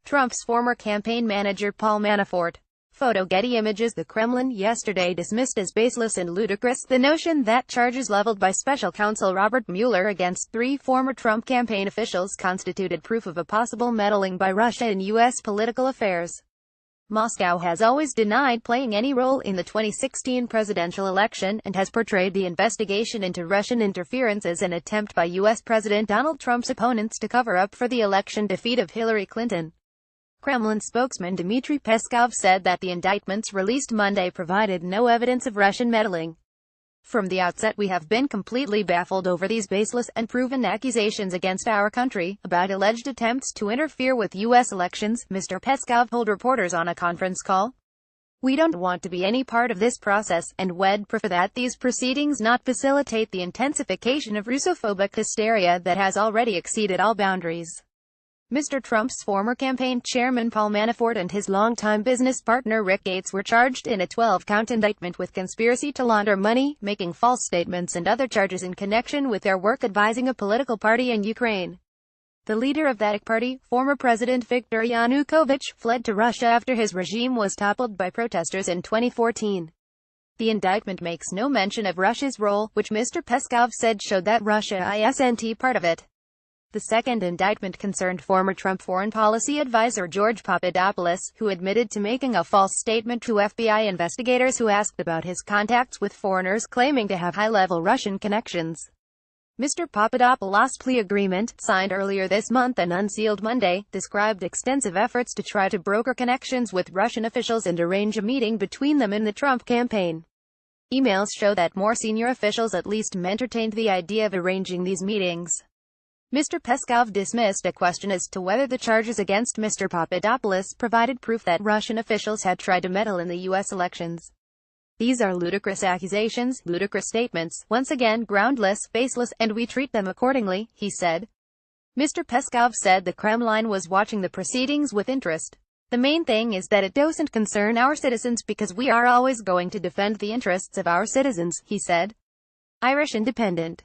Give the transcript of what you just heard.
Trump's former campaign manager Paul Manafort. Photo Getty Images The Kremlin yesterday dismissed as baseless and ludicrous the notion that charges leveled by special counsel Robert Mueller against 3 former Trump campaign officials constituted proof of a possible meddling by Russia in U.S. political affairs. Moscow has always denied playing any role in the 2016 presidential election and has portrayed the investigation into Russian interference as an attempt by U.S. President Donald Trump's opponents to cover up for the election defeat of Hillary Clinton. Kremlin spokesman Dmitry Peskov said that the indictments released Monday provided no evidence of Russian meddling. From the outset we have been completely baffled over these baseless and proven accusations against our country, about alleged attempts to interfere with U.S. elections, Mr. Peskov told reporters on a conference call. We don't want to be any part of this process, and we'd prefer that these proceedings not facilitate the intensification of Russophobic hysteria that has already exceeded all boundaries. Mr. Trump's former campaign chairman Paul Manafort and his longtime business partner Rick Gates were charged in a 12-count indictment with conspiracy to launder money, making false statements and other charges in connection with their work advising a political party in Ukraine. The leader of that party, former President Viktor Yanukovych, fled to Russia after his regime was toppled by protesters in 2014. The indictment makes no mention of Russia's role, which Mr. Peskov said showed that Russia isn't part of it. The second indictment concerned former Trump foreign policy advisor George Papadopoulos, who admitted to making a false statement to FBI investigators who asked about his contacts with foreigners claiming to have high-level Russian connections. Mr. Papadopoulos' plea agreement, signed earlier this month and unsealed Monday, described extensive efforts to try to broker connections with Russian officials and arrange a meeting between them in the Trump campaign. Emails show that more senior officials at least entertained the idea of arranging these meetings. Mr. Peskov dismissed a question as to whether the charges against Mr. Papadopoulos provided proof that Russian officials had tried to meddle in the U.S. elections. These are ludicrous accusations, ludicrous statements, once again groundless, baseless, and we treat them accordingly, he said. Mr. Peskov said the Kremlin was watching the proceedings with interest. The main thing is that it doesn't concern our citizens because we are always going to defend the interests of our citizens, he said. Irish Independent.